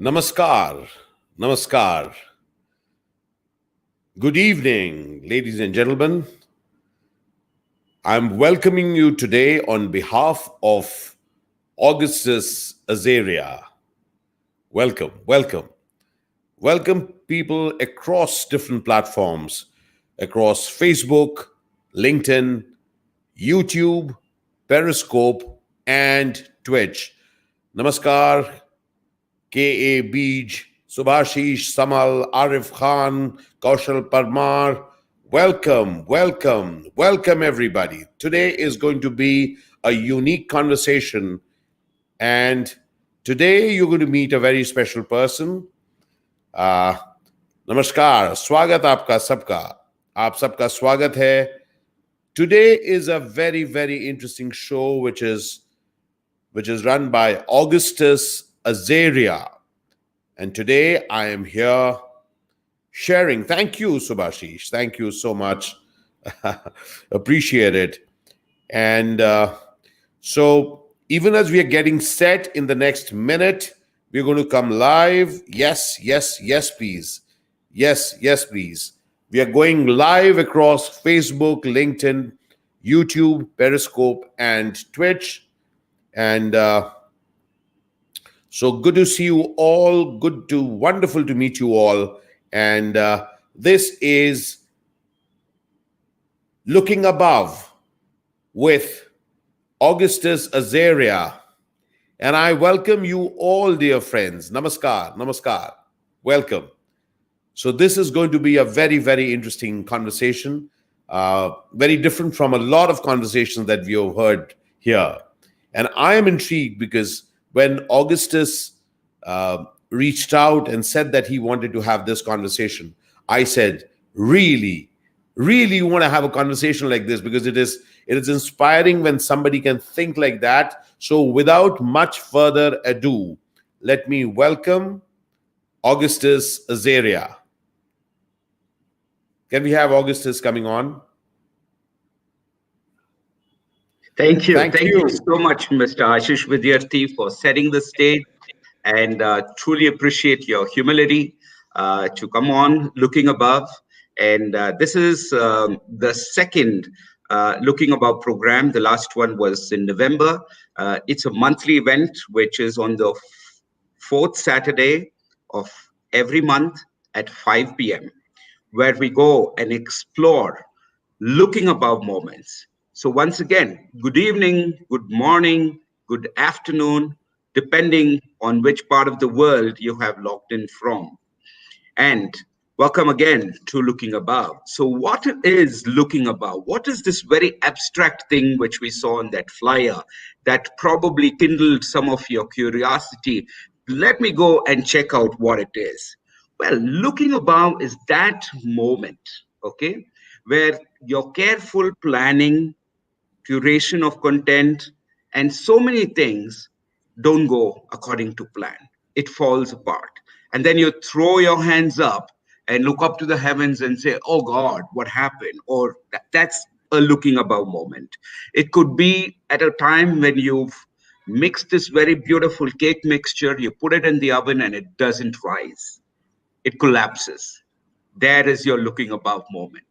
Namaskar, Namaskar. Good evening, ladies and gentlemen. I'm welcoming you today on behalf of Augustus Azariah. Welcome, welcome. Welcome people across different platforms, across Facebook, LinkedIn, YouTube, Periscope, and Twitch. Namaskar, K.A. Beej, Subhashish, Samal, Arif Khan, Kaushal Parmar. Welcome, welcome, welcome everybody. Today is going to be a unique conversation, and today you're going to meet a very special person. नमस्कार, स्वागत आपका सबका. आप सबका स्वागत है. Today is a very, very interesting show which is run by Augustus Azariah. And today I am here sharing. Thank you, Subhashish. Thank you so much. Appreciate it. And so even as we are getting set in the next minute, we're going to come live. Yes, yes, yes, please. Yes, yes, please. We are going live across Facebook, LinkedIn, YouTube, Periscope, and Twitch. And so good to see you all. Wonderful to meet you all. And this is Looking Above with Augustus Azariah. And I welcome you all, dear friends. Namaskar, namaskar. Welcome. So this is going to be a very, very interesting conversation. Very different from a lot of conversations that we have heard here. And I am intrigued because when Augustus reached out and said that he wanted to have this conversation, I said, really, really you want to have a conversation like this, because it is inspiring when somebody can think like that. So without much further ado, let me welcome Augustus Azariah. Can we have Augustus coming on? Thank you. Thank you so much, Mr. Ashish Vidyarthi, for setting the stage, and truly appreciate your humility to come on Looking Above. And this is the second Looking Above program. The last one was in November. It's a monthly event, which is on the fourth Saturday of every month at 5 p.m., where we go and explore looking above moments. So once again, good evening, good morning, good afternoon, depending on which part of the world you have logged in from. And welcome again to Looking Above. So what is looking above? What is this very abstract thing which we saw on that flyer that probably kindled some of your curiosity? Let me go and check out what it is. Well, looking above is that moment, okay, where your careful planning, curation of content, and so many things don't go according to plan. It falls apart. And then you throw your hands up and look up to the heavens and say, oh God, what happened? Or that's a looking above moment. It could be at a time when you've mixed this very beautiful cake mixture, you put it in the oven and it doesn't rise. It collapses. There is your looking above moment.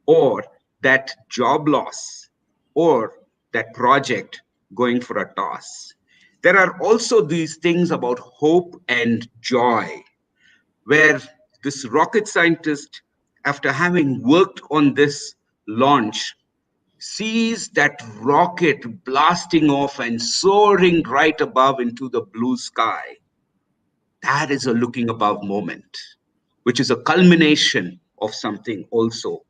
Or that job loss, or that project going for a toss. There are also these things about hope and joy, where this rocket scientist, after having worked on this launch, sees that rocket blasting off and soaring right above into the blue sky. That is a looking above moment, which is a culmination of something also.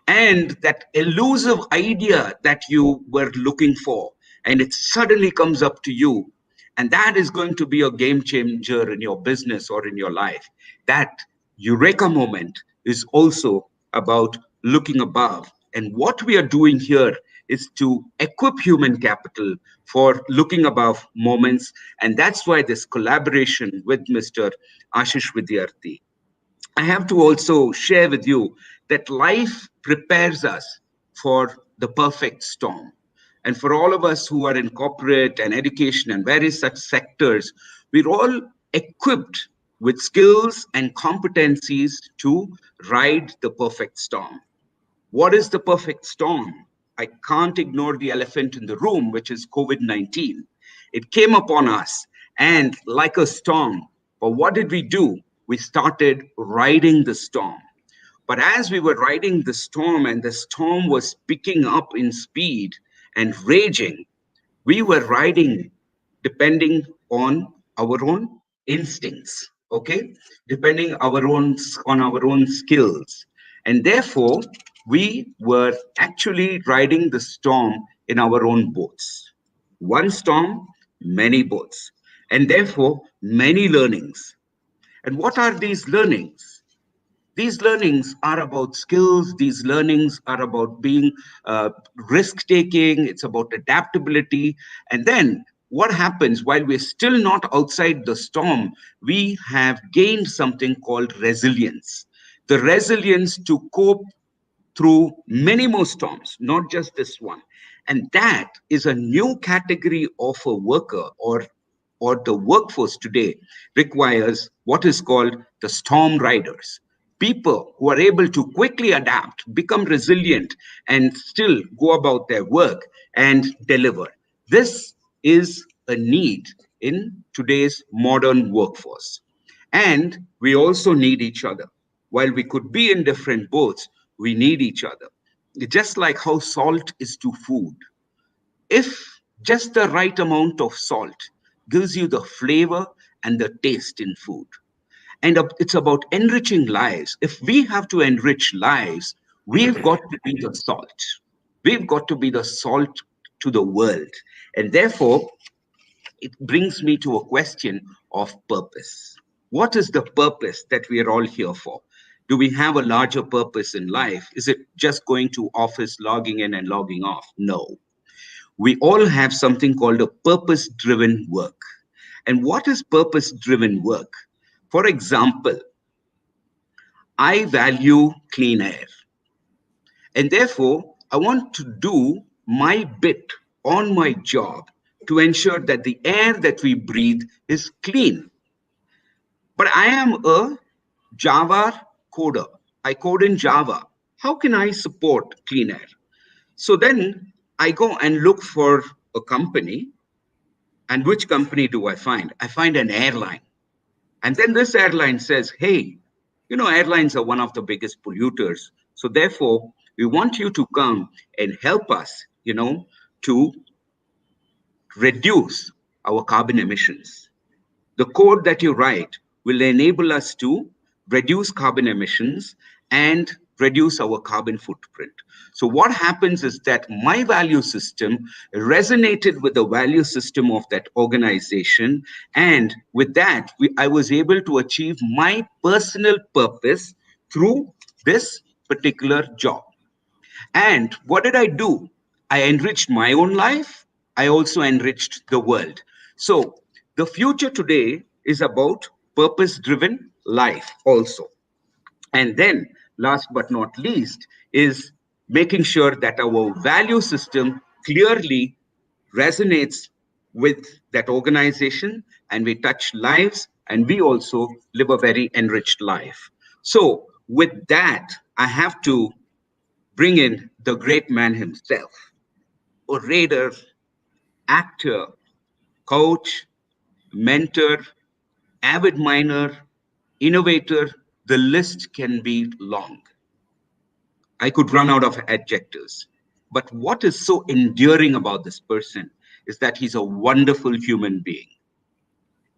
And that elusive idea that you were looking for, and it suddenly comes up to you, and that is going to be a game changer in your business or in your life. That eureka moment is also about looking above. And what we are doing here is to equip human capital for looking above moments. And that's why this collaboration with Mr. Ashish Vidyarthi. I have to also share with you that life prepares us for the perfect storm. And for all of us who are in corporate and education and various such sectors, we're all equipped with skills and competencies to ride the perfect storm. What is the perfect storm? I can't ignore the elephant in the room, which is COVID-19. It came upon us and like a storm. But what did we do? We started riding the storm. But as we were riding the storm and the storm was picking up in speed and raging, we were riding depending on our own instincts, okay, depending on our own skills, and therefore we were actually riding the storm in our own boats. One storm, many boats, and therefore many learnings. And what are these learnings? These learnings are about skills. These learnings are about being risk taking. It's about adaptability. And then what happens while we're still not outside the storm, we have gained something called resilience. The resilience to cope through many more storms, not just this one. And that is a new category of a worker, or the workforce today requires what is called the storm riders. People who are able to quickly adapt, become resilient, and still go about their work and deliver. This is a need in today's modern workforce. And we also need each other. While we could be in different boats, we need each other. Just like how salt is to food. If just the right amount of salt gives you the flavor and the taste in food. And it's about enriching lives. If we have to enrich lives, we've got to be the salt. We've got to be the salt to the world. And therefore, it brings me to a question of purpose. What is the purpose that we are all here for? Do we have a larger purpose in life? Is it just going to office, logging in and logging off? No. We all have something called a purpose driven work. And what is purpose driven work? For example, I value clean air. And therefore, I want to do my bit on my job to ensure that the air that we breathe is clean. But I am a Java coder. I code in Java. How can I support clean air? So then I go and look for a company. And which company do I find? I find an airline. And then this airline says, hey, airlines are one of the biggest polluters. So therefore, we want you to come and help us, to reduce our carbon emissions. The code that you write will enable us to reduce carbon emissions and reduce our carbon footprint. So what happens is that my value system resonated with the value system of that organization. And with that, I was able to achieve my personal purpose through this particular job. And what did I do? I enriched my own life. I also enriched the world. So the future today is about purpose-driven life also. And then last but not least is making sure that our value system clearly resonates with that organization and we touch lives and we also live a very enriched life. So with that, I have to bring in the great man himself, orator, actor, coach, mentor, avid miner, innovator. The list can be long. I could run out of adjectives. But what is so endearing about this person is that he's a wonderful human being.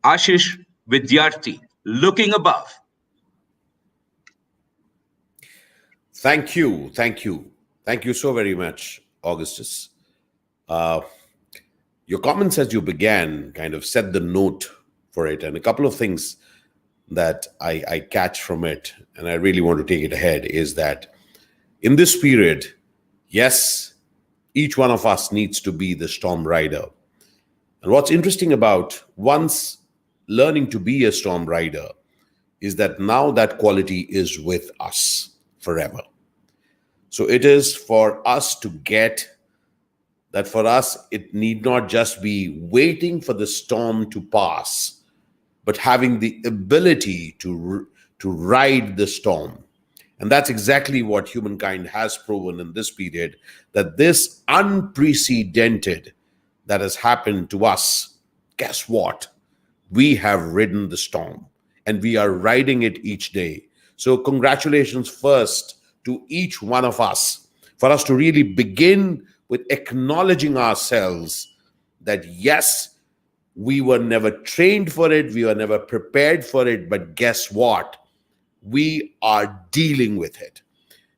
Ashish Vidyarthi, looking above. Thank you. Thank you. Thank you so very much, Augustus. Your comments as you began kind of set the note for it. And a couple of things that I catch from it, and I really want to take it ahead, is that in this period, yes, each one of us needs to be the storm rider. And what's interesting about once learning to be a storm rider is that now that quality is with us forever. So it is for us to get that. For us, it need not just be waiting for the storm to pass, but having the ability to ride the storm. And that's exactly what humankind has proven in this period, that this unprecedented that has happened to us, guess what? We have ridden the storm and we are riding it each day. So, congratulations first to each one of us for us to really begin with acknowledging ourselves that yes, we were never trained for it, we were never prepared for it, but guess what? We are dealing with it.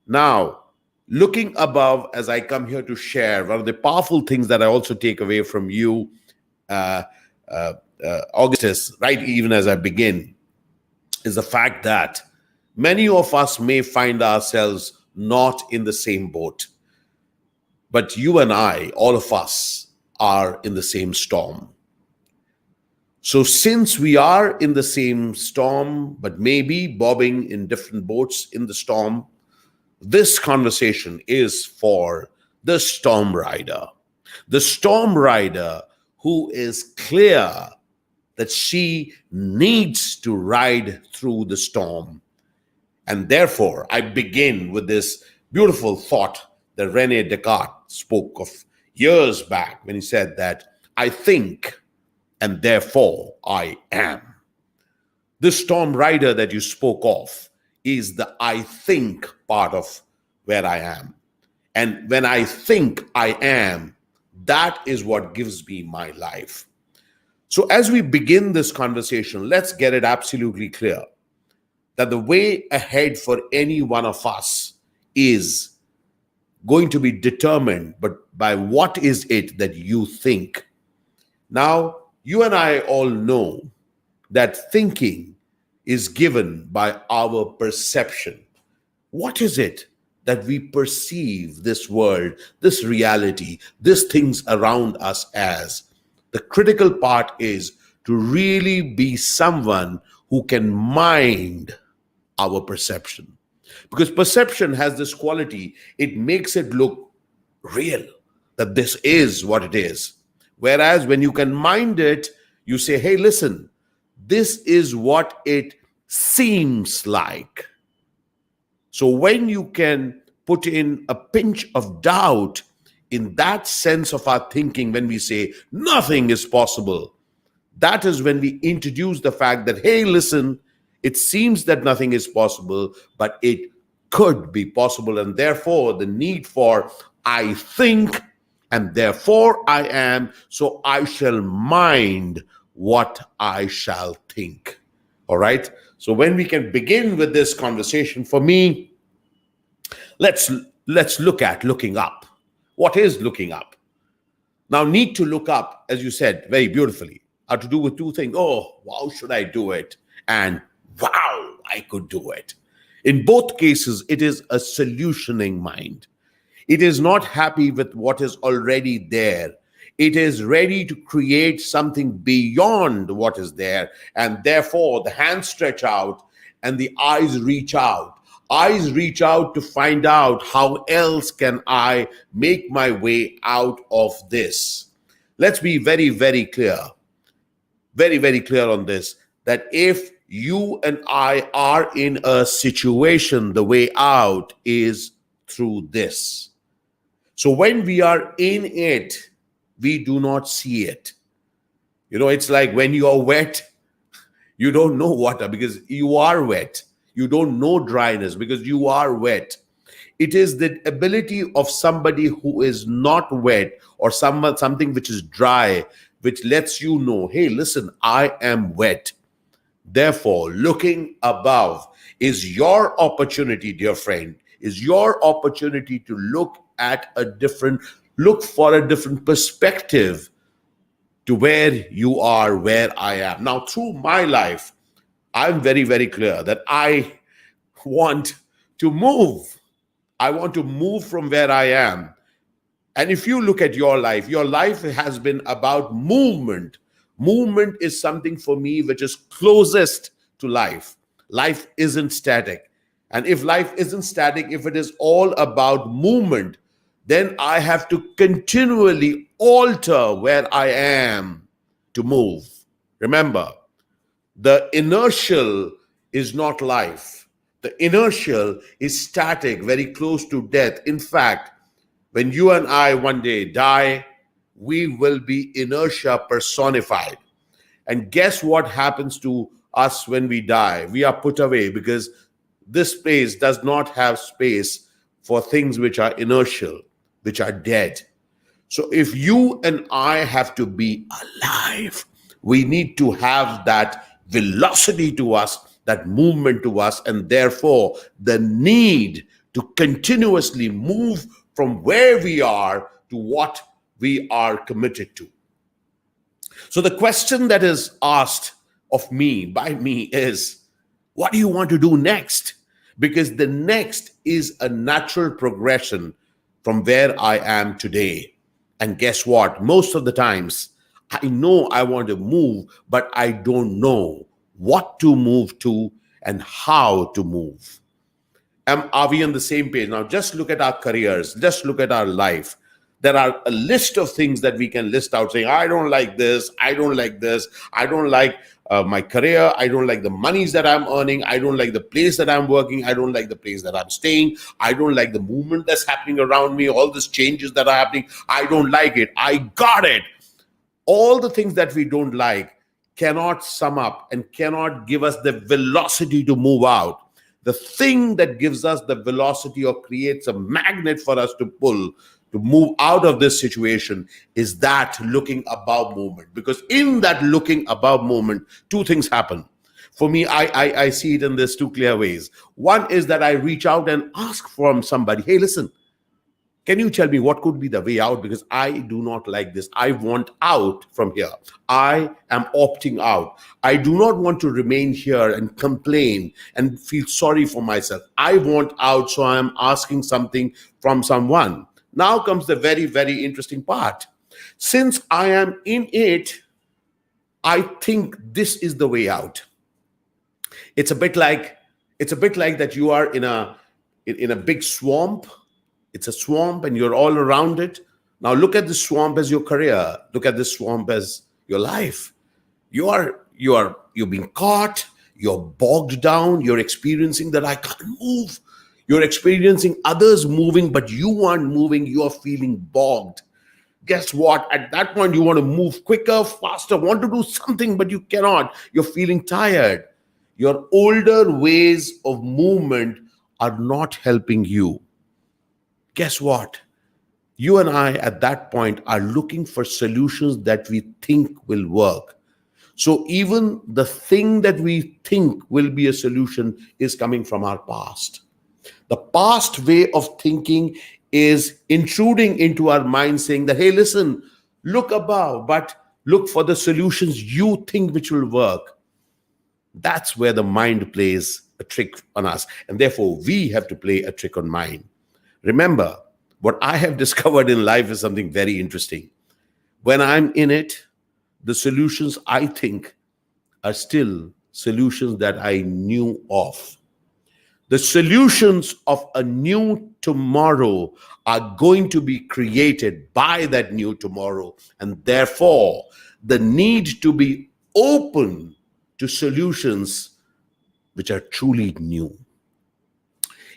Now, looking above, as I come here to share, one of the powerful things that I also take away from you, uh, Augustus, right, even as I begin, is the fact that many of us may find ourselves not in the same boat, but you and I, all of us, are in the same storm. So, since we are in the same storm, but maybe bobbing in different boats in the storm, this conversation is for the storm rider. The storm rider who is clear that she needs to ride through the storm. And therefore, I begin with this beautiful thought that Rene Descartes spoke of years back when he said that I think and therefore I am. This storm rider that you spoke of is the I think part of where I am. And when I think I am, that is what gives me my life. So as we begin this conversation, let's get it absolutely clear that the way ahead for any one of us is going to be determined but by what is it that you think. Now, you and I all know that thinking is given by our perception. What is it that we perceive this world, this reality, these things around us as? The critical part is to really be someone who can mind our perception. Because perception has this quality, it makes it look real, that this is what it is. Whereas when you can mind it, you say, hey, listen, this is what it seems like. So when you can put in a pinch of doubt in that sense of our thinking, when we say nothing is possible, that is when we introduce the fact that, hey, listen, it seems that nothing is possible, but it could be possible. And therefore, the need for I think, and therefore I am, so I shall mind what I shall think. All right. So when we can begin with this conversation, for me, let's look at looking up. What is looking up? Now, need to look up, as you said very beautifully, are to do with two things. Oh, how should I do it? And wow, I could do it. In both cases, it is a solutioning mind. It is not happy with what is already there. It is ready to create something beyond what is there. And therefore, the hands stretch out and the eyes reach out. Eyes reach out to find out how else can I make my way out of this. Let's be very, very clear on this, that if you and I are in a situation, the way out is through this. So when we are in it, we do not see it. You know, it's like when you are wet, you don't know water because you are wet. You don't know dryness because you are wet. It is the ability of somebody who is not wet or something which is dry, which lets you know, hey, listen, I am wet. Therefore, looking above is your opportunity, dear friend, is your opportunity to look for a different perspective to where you are, where I am. Now, through my life, I'm very, very clear that I want to move. I want to move from where I am. And if you look at your life has been about movement. Movement is something for me which is closest to life. Life isn't static. And if life isn't static, if it is all about movement, then I have to continually alter where I am to move. Remember, The inertial is not life. The inertial is static, very close to death. In fact, when you and I one day die, we will be inertia personified. And guess what happens to us when we die? We are put away, because this place does not have space for things which are inertial, which are dead. So if you and I have to be alive, we need to have that velocity to us, that movement to us, and therefore the need to continuously move from where we are to what we are committed to. So the question that is asked of me by me is, what do you want to do next? Because the next is a natural progression from where I am today. And guess what? Most of the times, I know I want to move, but I don't know what to move to and how to move. Are we on the same page? Now, just look at our careers, just look at our life. There are a list of things that we can list out saying, I don't like this, I don't like this, I don't like my career, I don't like the monies that I'm earning, I don't like the place that I'm working, I don't like the place that I'm staying, I don't like the movement that's happening around me, all these changes that are happening, I don't like it, I got it. All the things that we don't like cannot sum up and cannot give us the velocity to move out. The thing that gives us the velocity or creates a magnet for us to pull, to move out of this situation, is that looking above movement. Because in that looking above movement, two things happen. For me, I see it in these two clear ways. One is that I reach out and ask from somebody, hey, listen, can you tell me what could be the way out? Because I do not like this. I want out from here. I am opting out. I do not want to remain here and complain and feel sorry for myself. I want out, so I am asking something from someone. Now comes the very, very interesting part. Since I am in it, I think this is the way out. It's a bit like that you are in a big swamp. It's a swamp and you're all around it. Now look at the swamp as your career. Look at the swamp as your life. You're being caught, you're bogged down, you're experiencing that I can't move. You're experiencing others moving, but you aren't moving, you're feeling bogged. Guess what? At that point, you want to move quicker, faster, want to do something, but you cannot. You're feeling tired. Your older ways of movement are not helping you. Guess what? You and I at that point are looking for solutions that we think will work. So even the thing that we think will be a solution is coming from our past. The past way of thinking is intruding into our mind saying that, hey, listen, look above, but look for the solutions you think which will work. That's where the mind plays a trick on us. And therefore, we have to play a trick on mind. Remember, what I have discovered in life is something very interesting. When I'm in it, the solutions I think are still solutions that I knew of. The solutions of a new tomorrow are going to be created by that new tomorrow. And therefore, the need to be open to solutions which are truly new.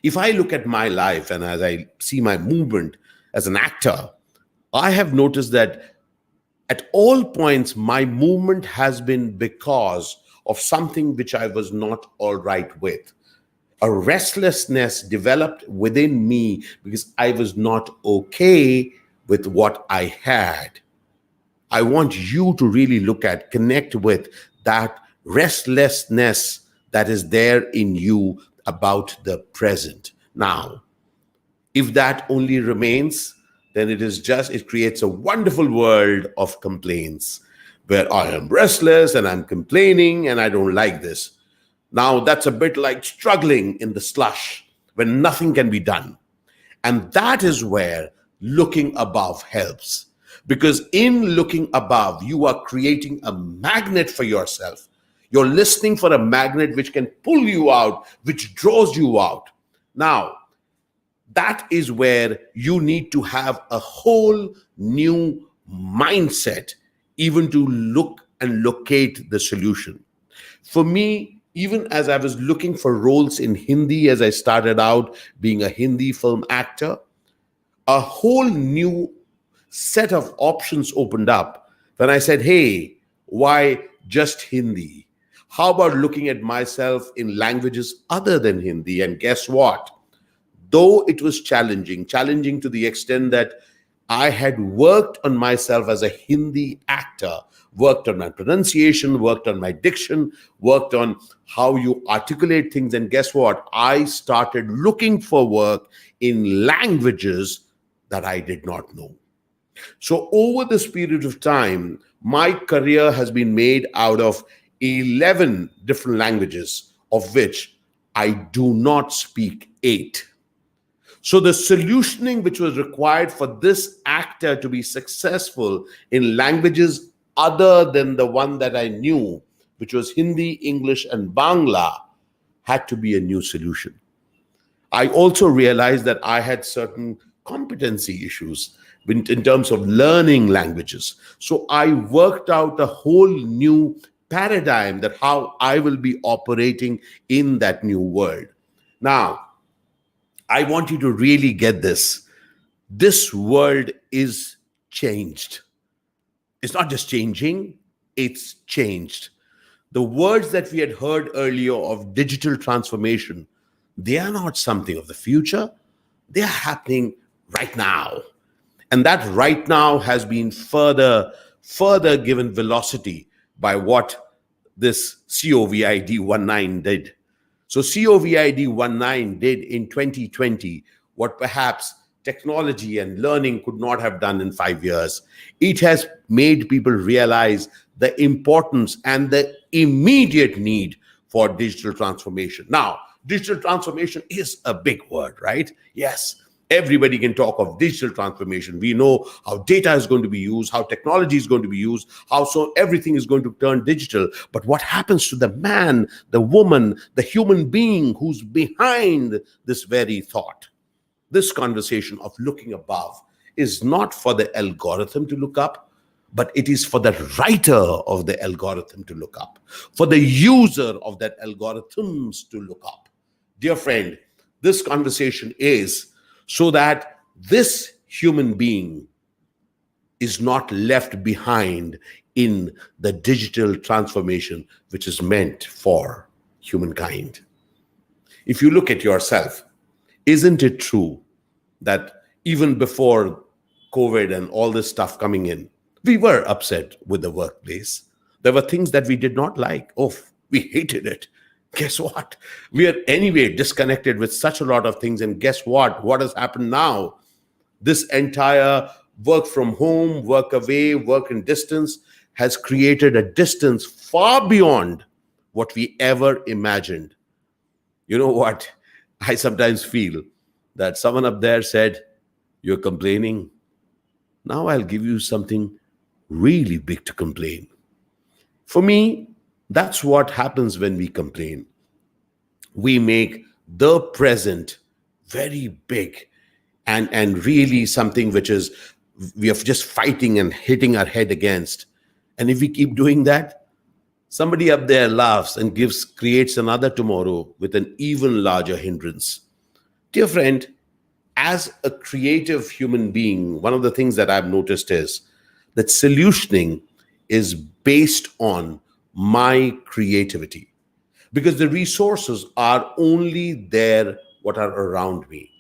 If I look at my life and as I see my movement as an actor, I have noticed that at all points, my movement has been because of something which I was not all right with. A restlessness developed within me because I was not okay with what I had. I want you to really connect with that restlessness that is there in you about the present. Now, if that only remains, then it creates a wonderful world of complaints where I am restless and I'm complaining and I don't like this. Now, that's a bit like struggling in the slush when nothing can be done. And that is where looking above helps. Because in looking above, you are creating a magnet for yourself. You're listening for a magnet which can pull you out, which draws you out. Now, that is where you need to have a whole new mindset, even to look and locate the solution. For me, even as I was looking for roles in Hindi, as I started out being a Hindi film actor, a whole new set of options opened up when I said, hey, why just Hindi? How about looking at myself in languages other than Hindi? And guess what? Though it was challenging to the extent that I had worked on myself as a Hindi actor, worked on my pronunciation, worked on my diction, worked on how you articulate things. And guess what? I started looking for work in languages that I did not know. So, over this period of time, my career has been made out of 11 different languages, of which I do not speak 8. So the solutioning which was required for this actor to be successful in languages other than the one that I knew, which was Hindi, English, and Bangla, had to be a new solution. I also realized that I had certain competency issues in terms of learning languages. So I worked out a whole new paradigm that how I will be operating in that new world. Now, I want you to really get this. This world is changed. It's not just changing, it's changed. The words that we had heard earlier of digital transformation, they are not something of the future. They are happening right now. And that right now has been further given velocity by what this COVID-19 did. So COVID-19 did in 2020 what perhaps technology and learning could not have done in 5 years. It has made people realize the importance and the immediate need for digital transformation. Now, digital transformation is a big word, right? Yes. Everybody can talk of digital transformation. We know how data is going to be used, how technology is going to be used, how so everything is going to turn digital. But what happens to the man, the woman, the human being who's behind this very thought? This conversation of looking above is not for the algorithm to look up, but it is for the writer of the algorithm to look up, for the user of that algorithms to look up. Dear friend, this conversation is so that this human being is not left behind in the digital transformation which is meant for humankind. If you look at yourself, isn't it true that even before COVID and all this stuff coming in, we were upset with the workplace? There were things that we did not like. Oh, we hated it. Guess what? We are anyway disconnected with such a lot of things. And guess what? What has happened now? This entire work from home, work away, work in distance has created a distance far beyond what we ever imagined. You know what? I sometimes feel that someone up there said, "You're complaining. Now I'll give you something really big to complain." For me, that's what happens when we complain. We make the present very big and really something which is we are just fighting and hitting our head against. And if we keep doing that, somebody up there laughs and creates another tomorrow with an even larger hindrance. Dear friend, as a creative human being, one of the things that I've noticed is that solutioning is based on my creativity, because the resources are only there what are around me.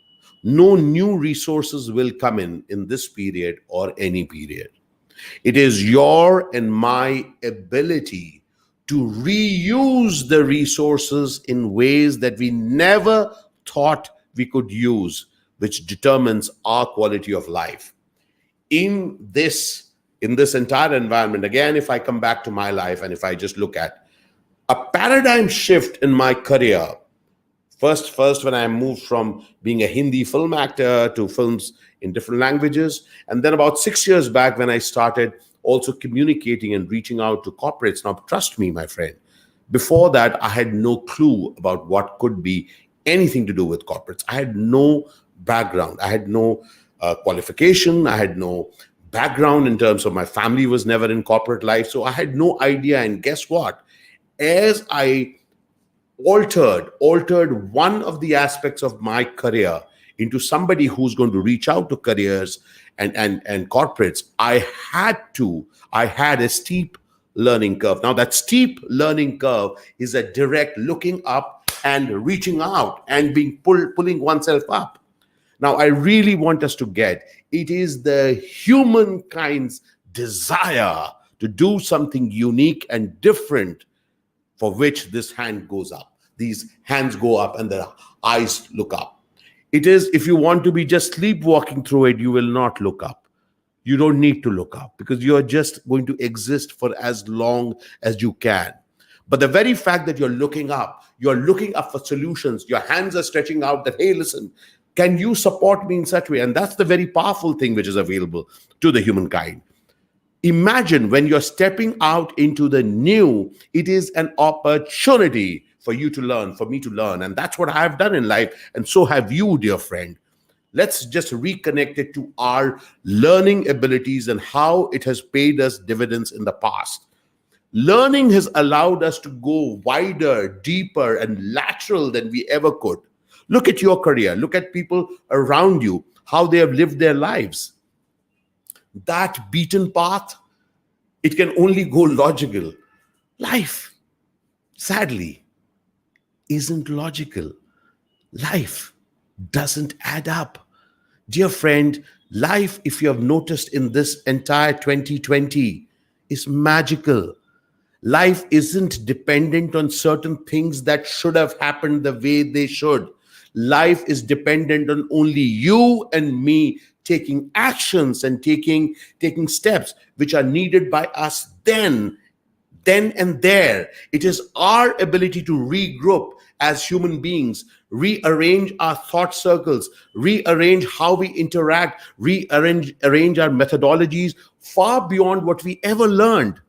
No new resources will come in this period or any period. It is your and my ability to reuse the resources in ways that we never thought we could use, which determines our quality of life. In this entire environment, again, if I come back to my life and if I just look at a paradigm shift in my career, first when I moved from being a Hindi film actor to films in different languages, and then about 6 years back when I started also communicating and reaching out to corporates. Now, trust me, my friend, before that, I had no clue about what could be anything to do with corporates. I had no background. I had no qualification. I had no background in terms of my family was never in corporate life. So I had no idea. And guess what? as I altered one of the aspects of my career into somebody who's going to reach out to careers and corporates, I had a steep learning curve. Now that steep learning curve is a direct looking up and reaching out and pulling oneself up. Now I really want us to get, it is the humankind's desire to do something unique and different for which this hand goes up. These hands go up and the eyes look up. It is, if you want to be just sleepwalking through it, you will not look up. You don't need to look up because you're just going to exist for as long as you can. But the very fact that you're looking up for solutions, your hands are stretching out that, hey, listen, can you support me in such a way? And that's the very powerful thing which is available to the humankind. Imagine when you're stepping out into the new, it is an opportunity for you to learn, for me to learn. And that's what I've done in life. And so have you, dear friend. Let's just reconnect it to our learning abilities and how it has paid us dividends in the past. Learning has allowed us to go wider, deeper, and lateral than we ever could. Look at your career. Look at people around you, how they have lived their lives. That beaten path, it can only go logical. Life, sadly, isn't logical. Life doesn't add up. Dear friend, life, if you have noticed in this entire 2020, is magical. Life isn't dependent on certain things that should have happened the way they should. Life is dependent on only you and me taking actions and taking steps which are needed by us then and there. It is our ability to regroup as human beings, rearrange our thought circles, rearrange how we interact, arrange our methodologies far beyond what we ever learned.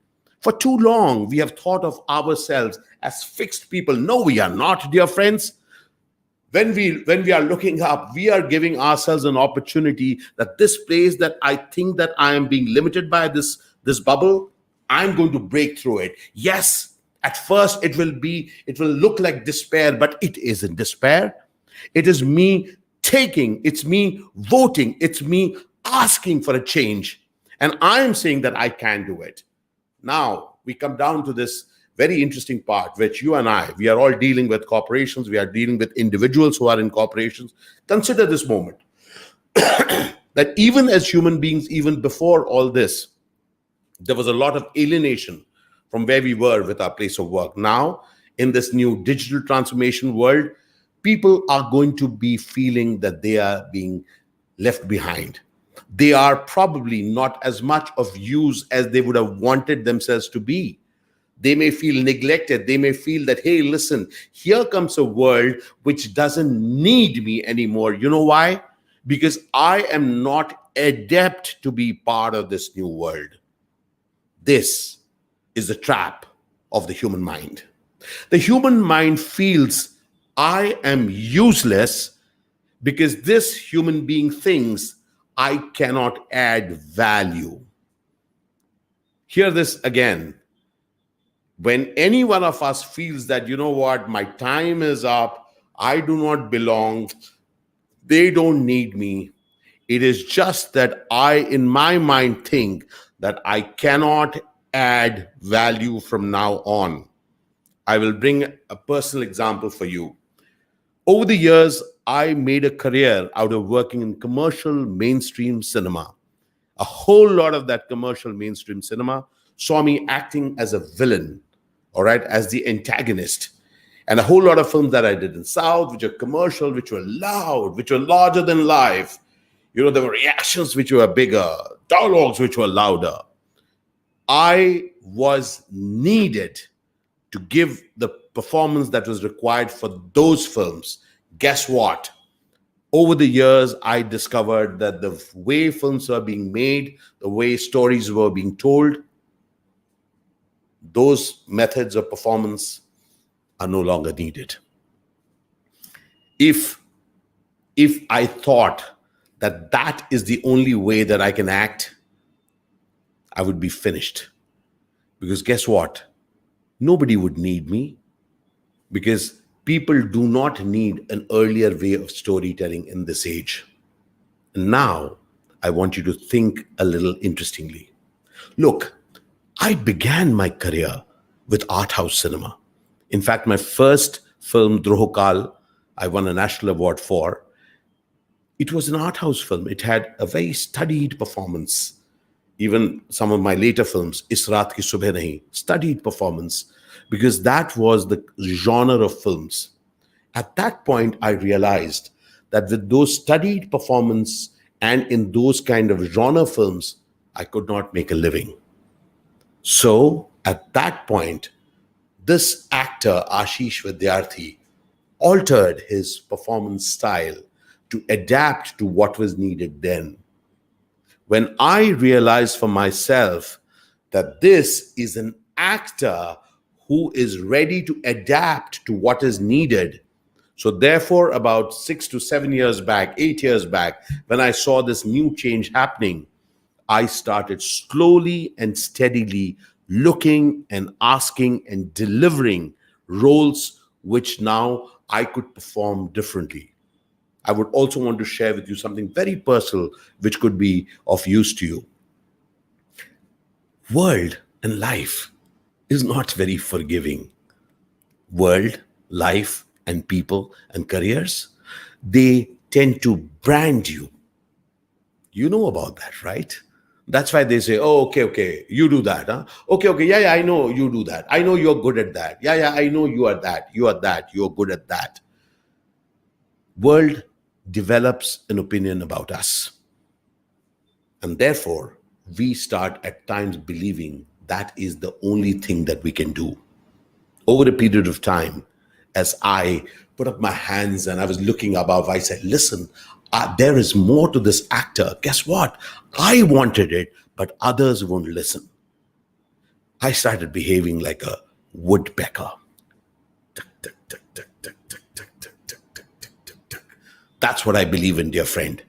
For too long, we have thought of ourselves as fixed people. No, we are not, dear friends. When we are looking up, we are giving ourselves an opportunity that this place that I think that I am being limited by this bubble, I'm going to break through it. Yes, at first it will look like despair, but it isn't despair. It is me it's me voting, it's me asking for a change. And I'm saying that I can do it. Now we come down to this very interesting part, which you and we are all dealing with corporations. We are dealing with individuals who are in corporations. Consider this moment that even as human beings, even before all this, there was a lot of alienation from where we were with our place of work. Now, in this new digital transformation world, people are going to be feeling that they are being left behind. They are probably not as much of use as they would have wanted themselves to be. They may feel neglected. They may feel that, hey, listen, here comes a world which doesn't need me anymore. You know why? Because I am not adept to be part of this new world. This is the trap of the human mind. The human mind feels I am useless because this human being thinks I cannot add value. Hear this again. When any one of us feels that, you know what, my time is up, I do not belong, they don't need me, it is just that I, in my mind, think that I cannot add value from now on. I will bring a personal example for you. Over the years, I made a career out of working in commercial mainstream cinema. A whole lot of that commercial mainstream cinema saw me acting as a villain, all right, as the antagonist. And a whole lot of films that I did in South, which are commercial, which were loud, which were larger than life. You know, there were reactions which were bigger, dialogues which were louder. I was needed to give the performance that was required for those films. Guess what? Over the years, I discovered that the way films were being made, the way stories were being told, those methods of performance are no longer needed. If I thought that that is the only way that I can act, I would be finished. Because guess what? nobody would need me, because people do not need an earlier way of storytelling in this age. And now I want you to think a little interestingly. Look, I began my career with art house cinema. In fact, my first film, Drohokal, I won a national award for. It was an art house film. It had a very studied performance. Even some of my later films, Is Raat Ki Subh Nahi, studied performance, because that was the genre of films. At that point, I realized that with those studied performance and in those kind of genre films, I could not make a living. So at that point, this actor, Ashish Vidyarthi, altered his performance style to adapt to what was needed then. When I realized for myself that this is an actor who is ready to adapt to what is needed. So therefore, about 6 to 7 years back, 8 years back, when I saw this new change happening, I started slowly and steadily looking and asking and delivering roles which now I could perform differently. I would also want to share with you something very personal which could be of use to you. World and life is not very forgiving. World, life, and people and careers, they tend to brand you. You know about that, right? That's why they say, oh, okay, you do that, huh? Okay, yeah, I know you do that. I know you're good at that. Yeah, I know you are that. You are that. You're good at that. World develops an opinion about us. And therefore, we start at times believing that is the only thing that we can do. Over a period of time, as I put up my hands and I was looking above, I said, listen, there is more to this actor. Guess what? I wanted it, but others won't listen. I started behaving like a woodpecker. That's what I believe in, dear friend.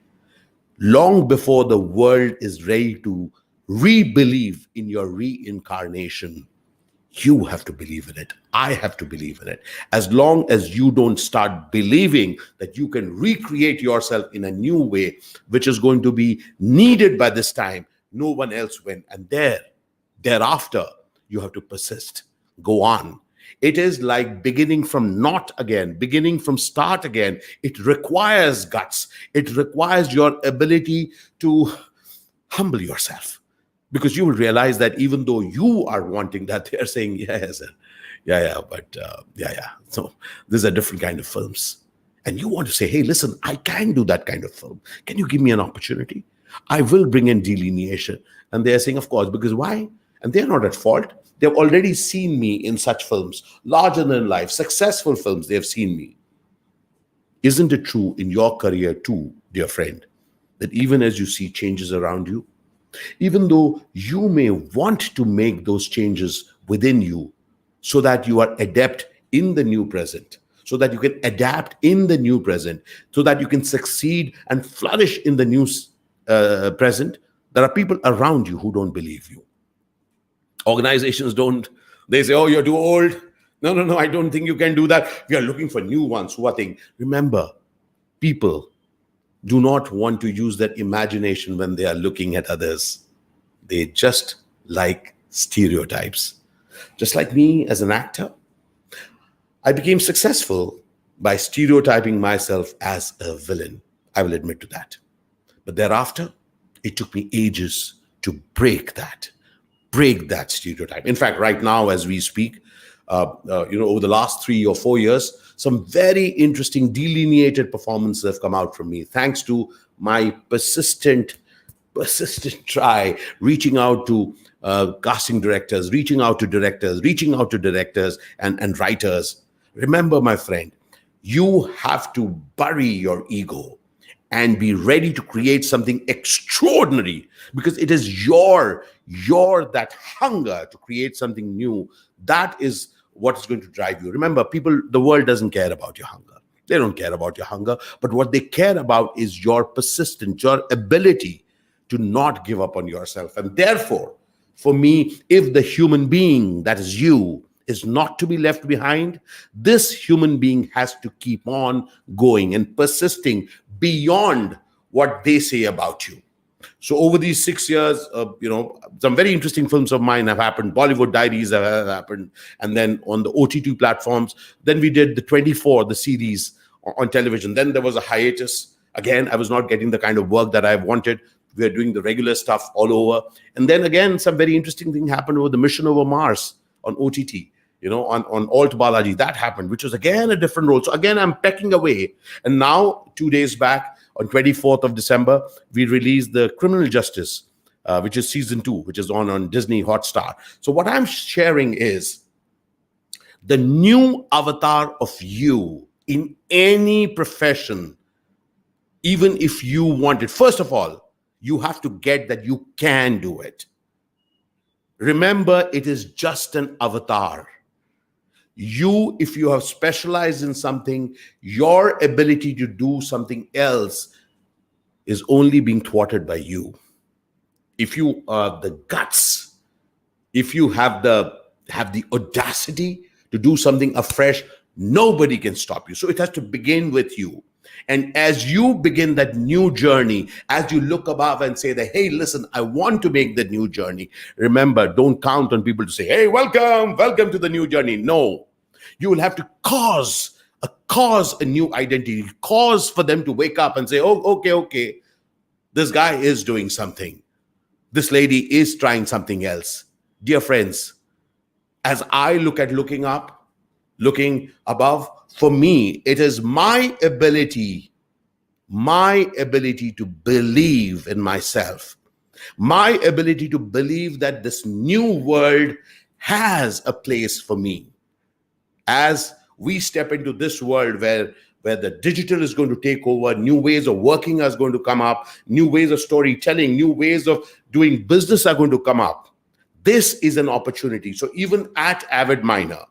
Long before the world is ready to re-believe in your reincarnation, you have to believe in it. I have to believe in it. As long as you don't start believing that you can recreate yourself in a new way, which is going to be needed by this time, no one else will. And thereafter, you have to persist. Go on. It is like beginning from naught again, beginning from start again. It requires guts. It requires your ability to humble yourself. Because you will realize that even though you are wanting that, they're saying, yes, but So these are different kind of films. And you want to say, hey, listen, I can do that kind of film. Can you give me an opportunity? I will bring in delineation. And they're saying, of course, because why? And they're not at fault. They've already seen me in such films, larger than life, successful films. They've seen me. Isn't it true in your career too, dear friend, that even as you see changes around you, even though you may want to make those changes within you so that you are adept in the new present, so that you can adapt in the new present, so that you can succeed and flourish in the new present, there are people around you who don't believe you. Organizations don't. They say, oh, you're too old. No, I don't think you can do that. We are looking for new ones who are thinking. Remember, people do not want to use their imagination when they are looking at others. They just like stereotypes. Just like me as an actor, I became successful by stereotyping myself as a villain. I will admit to that. But thereafter, it took me ages to break that stereotype. In fact, right now, as we speak, over the last 3 or 4 years, some very interesting delineated performances have come out from me, thanks to my persistent try, reaching out to casting directors, reaching out to directors and writers. Remember, my friend, you have to bury your ego and be ready to create something extraordinary, because it is your that hunger to create something new. That is what is going to drive you. Remember, the world doesn't care about your hunger. They don't care about your hunger, but what they care about is your persistence, your ability to not give up on yourself. And therefore, for me, if the human being, that is you, is not to be left behind. This human being has to keep on going and persisting beyond what they say about you. So over these 6 years, some very interesting films of mine have happened. Bollywood Diaries have happened, and then on the OTT platforms. Then we did the 24, the series on television. Then there was a hiatus. Again, I was not getting the kind of work that I wanted. We are doing the regular stuff all over. And then again, some very interesting thing happened over the Mission Over Mars on OTT. On Alt Balaji, that happened, which was again a different role. So again, I'm pecking away. And now, 2 days back, on 24th of December, we released the Criminal Justice, which is season 2, which is on Disney Hotstar. So what I'm sharing is the new avatar of you in any profession, even if you want it. First of all, you have to get that you can do it. Remember, it is just an avatar. You, if you have specialized in something, your ability to do something else is only being thwarted by you. If you have the guts, if you have the audacity to do something afresh, nobody can stop you. So it has to begin with you. And as you begin that new journey, as you look above and say that, hey, listen, I want to make the new journey. Remember, don't count on people to say, hey, welcome to the new journey. No, you will have to cause a new identity, cause for them to wake up and say, oh, okay, this guy is doing something. This lady is trying something else. Dear friends, as I look at looking up, looking above, for me, it is my ability to believe in myself, my ability to believe that this new world has a place for me. As we step into this world where the digital is going to take over, new ways of working are going to come up, new ways of storytelling, new ways of doing business are going to come up. This is an opportunity. So even at Avid Miner,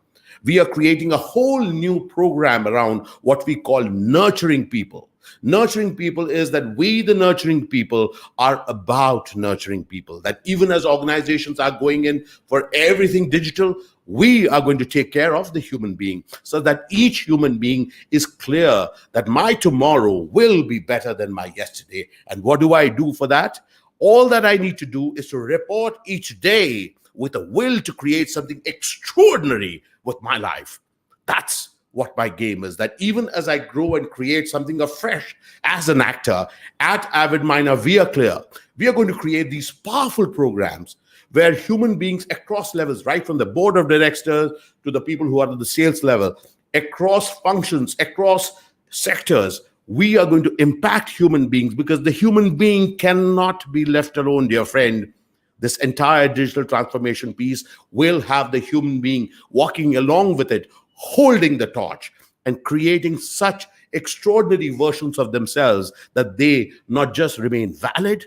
we are creating a whole new program around what we call nurturing people. Nurturing people is that we, the nurturing people, are about nurturing people. That even as organizations are going in for everything digital, we are going to take care of the human being so that each human being is clear that my tomorrow will be better than my yesterday. And what do I do for that? All that I need to do is to report each day with a will to create something extraordinary with my life. That's what my game is. That even as I grow and create something afresh as an actor at Avid Miner, we are clear. We are going to create these powerful programs where human beings across levels, right from the board of directors to the people who are at the sales level, across functions, across sectors, we are going to impact human beings, because the human being cannot be left alone, dear friend. This entire digital transformation piece will have the human being walking along with it, holding the torch and creating such extraordinary versions of themselves that they not just remain valid,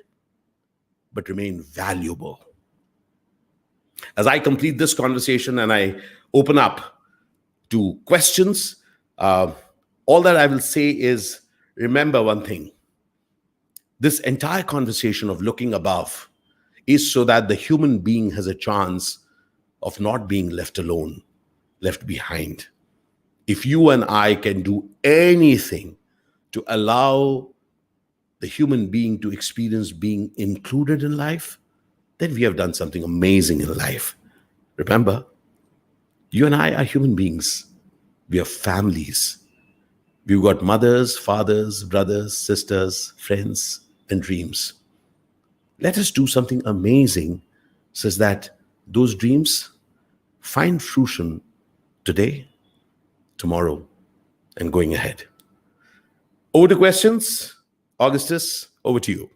but remain valuable. As I complete this conversation and I open up to questions, all that I will say is, remember one thing. This entire conversation of looking above is so that the human being has a chance of not being left alone, left behind. If you and I can do anything to allow the human being to experience being included in life, then we have done something amazing in life. Remember, you and I are human beings. We are families. We've got mothers, fathers, brothers, sisters, friends, and dreams. Let us do something amazing so that those dreams find fruition today, tomorrow, and going ahead. Over to questions. Augustus, over to you.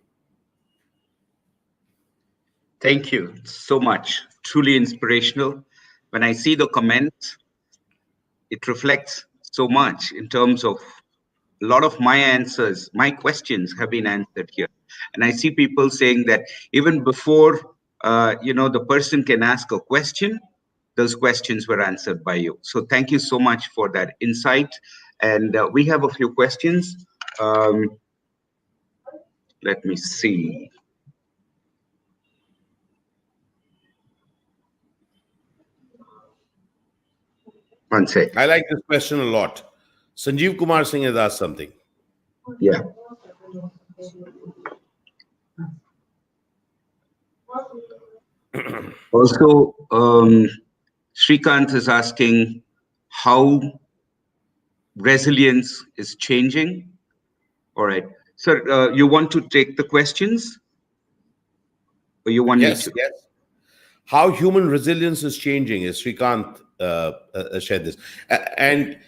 Thank you so much. Truly inspirational. When I see the comments, it reflects so much in terms of a lot of my answers, my questions have been answered here. And I see people saying that even before, the person can ask a question, those questions were answered by you. So thank you so much for that insight. And we have a few questions. Let me see. One sec. I like this question a lot. Sanjeev Kumar Singh has asked something. Yeah. Also, Srikant is asking how resilience is changing. All right. Sir, you want to take the questions or you want me Yes, to? yes. How human resilience is changing is Srikant shared this. And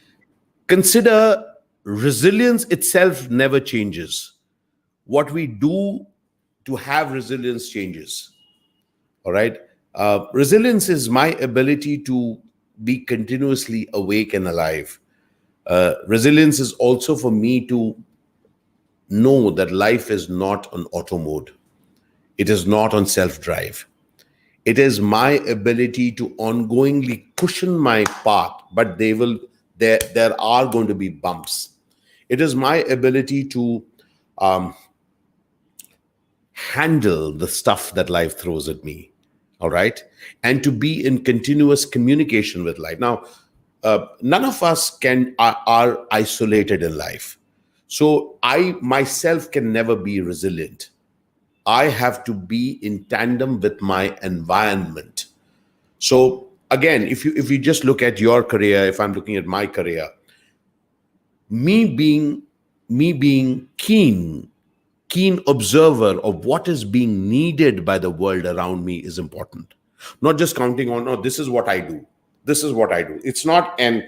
consider resilience itself never changes. What we do to have resilience changes. All right. Resilience is my ability to be continuously awake and alive. Resilience is also for me to know that life is not on auto mode, it is not on self drive. It is my ability to ongoingly cushion my path, but there are going to be bumps. It is my ability to um, handle the stuff that life throws at me. All right. And to be in continuous communication with life. Now, none of us are isolated in life. So I myself can never be resilient. I have to be in tandem with my environment. So again, if you just look at your career, if I'm looking at my career, me being keen observer of what is being needed by the world around me is important. Not just counting on, oh, this is what I do. This is what I do. It's not an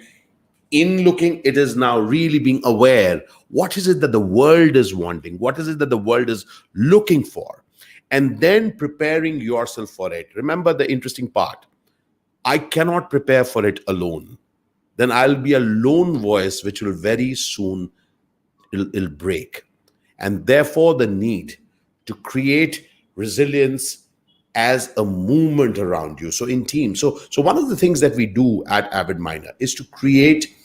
in looking, it is now really being aware. What is it that the world is wanting? What is it that the world is looking for? And then preparing yourself for it. Remember the interesting part. I cannot prepare for it alone. Then I'll be a lone voice, which will very soon it'll break. And therefore the need to create resilience as a movement around you. So in teams. So one of the things that we do at Avid Miner is to create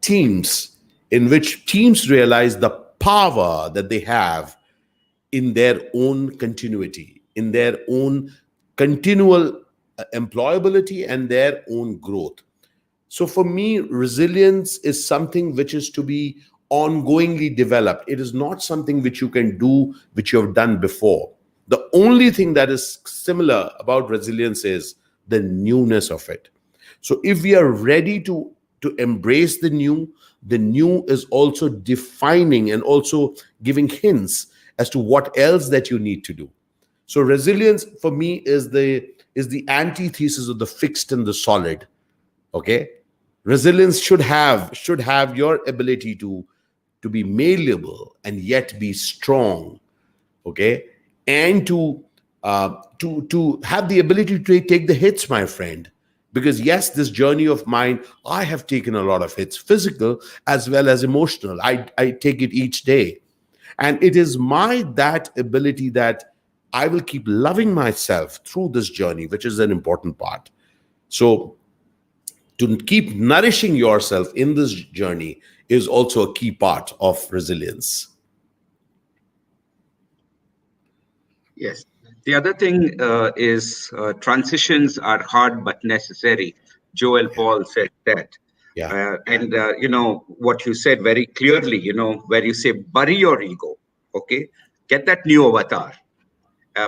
teams in which teams realize the power that they have in their own continuity, in their own continual employability and their own growth. So for me, resilience is something which is to be ongoingly developed. It is not something which you can do, which you have done before. The only thing that is similar about resilience is the newness of it. So if we are ready to embrace the new is also defining and also giving hints as to what else that you need to do. So resilience for me is the antithesis of the fixed and the solid. Okay, resilience should have your ability to be malleable and yet be strong. Okay, and to have the ability to take the hits, my friend. Because yes, this journey of mine, I have taken a lot of hits, physical as well as emotional. I take it each day, and it is my that ability that I will keep loving myself through this journey, which is an important part. So to keep nourishing yourself in this journey is also a key part of resilience. Yes. The other thing is transitions are hard but necessary. Joel Paul said that. Yeah. What you said very clearly, where you say, bury your ego, okay? Get that new avatar.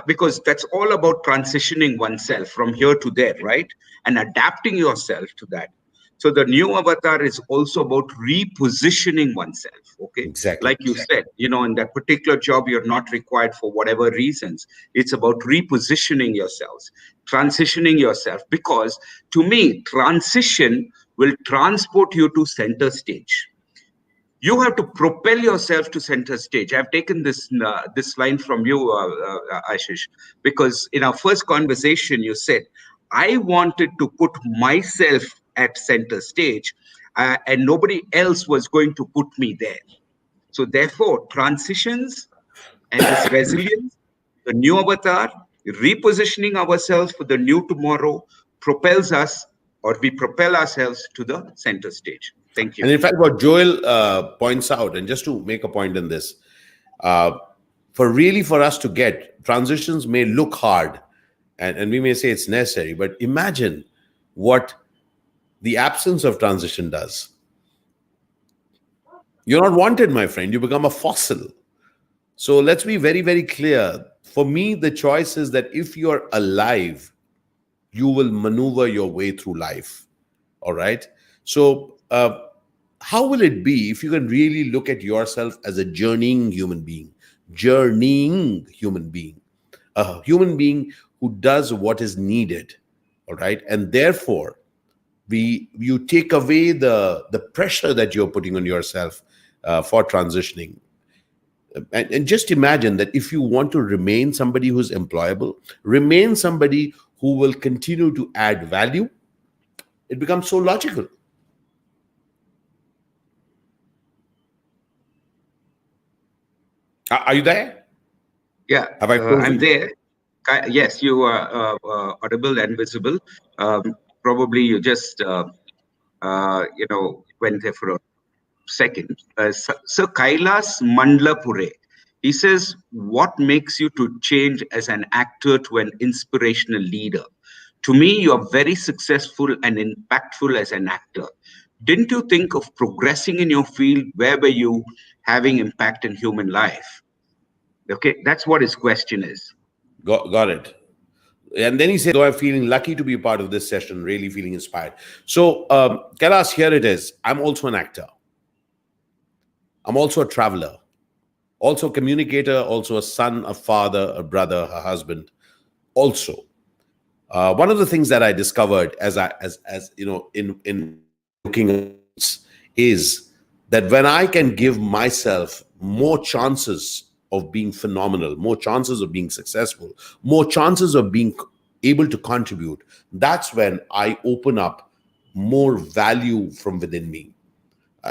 Because that's all about transitioning oneself from here to there, right? And adapting yourself to that. So the new avatar is also about repositioning oneself, okay? Exactly. Like you said, in that particular job, you're not required for whatever reasons. It's about repositioning yourselves, transitioning yourself, because to me, transition will transport you to center stage. You have to propel yourself to center stage. I've taken this line from you, Ashish, because in our first conversation you said, I wanted to put myself at center stage, and nobody else was going to put me there. So therefore transitions and this resilience, the new avatar, repositioning ourselves for the new tomorrow, propels us, or we propel ourselves to the center stage. Thank you. And in fact, what Joel points out, and just to make a point in this, uh, for us to get transitions may look hard, and we may say it's necessary, but imagine what The absence of transition does. You're not wanted, my friend. You become a fossil. So let's be very, very clear. For me, the choice is that if you're alive, you will maneuver your way through life. All right. So, how will it be if you can really look at yourself as a journeying human being, a human being who does what is needed? All right. And therefore, you take away the pressure that you're putting on yourself for transitioning. And just imagine that if you want to remain somebody who's employable, remain somebody who will continue to add value, it becomes so logical. Are you there? Yeah, Have I I'm frozen? there. Yes, you are audible and visible. Probably you just went there for a second. So Kailas Mandlapure, he says, what makes you to change as an actor to an inspirational leader? To me, you are very successful and impactful as an actor. Didn't you think of progressing in your field? Where were you having impact in human life? Okay, that's what his question is. Got it. And then he said, though I'm feeling lucky to be a part of this session, really feeling inspired. So, Kailash, here it is. I'm also an actor. I'm also a traveler, also a communicator, also a son, a father, a brother, a husband. Also, one of the things that I discovered as you know, in looking at is that when I can give myself more chances of being phenomenal, more chances of being successful, more chances of being able to contribute, that's when I open up more value from within me.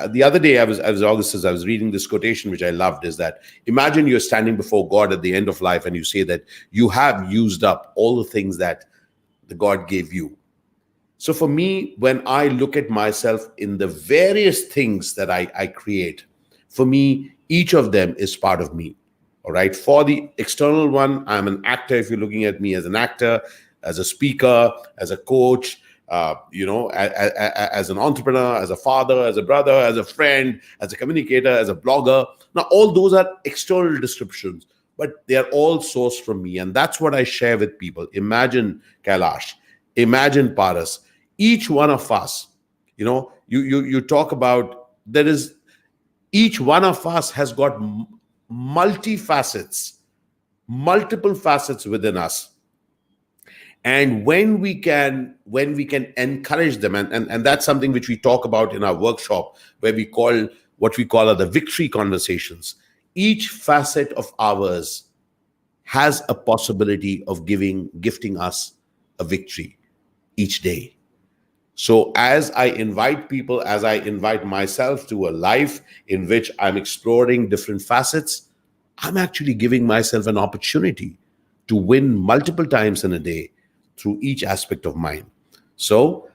The other day, I was reading this quotation, which I loved, is that imagine you're standing before God at the end of life and you say that you have used up all the things that the God gave you. So for me, when I look at myself in the various things that I create, for me, each of them is part of me. All right. For the external one, I'm an actor. If you're looking at me as an actor, as a speaker, as a coach, as an entrepreneur, as a father, as a brother, as a friend, as a communicator, as a blogger. Now, all those are external descriptions, but they are all sourced from me. And that's what I share with people. Imagine Kailash, imagine Paras, each one of us, you talk about, there is, each one of us has got multifacets, multiple facets within us. And when we can encourage them, and that's something which we talk about in our workshop, where we call, what we call are the victory conversations. Each facet of ours has a possibility of gifting us a victory each day. So as I invite people, as I invite myself to a life in which I'm exploring different facets, I'm actually giving myself an opportunity to win multiple times in a day through each aspect of mine. So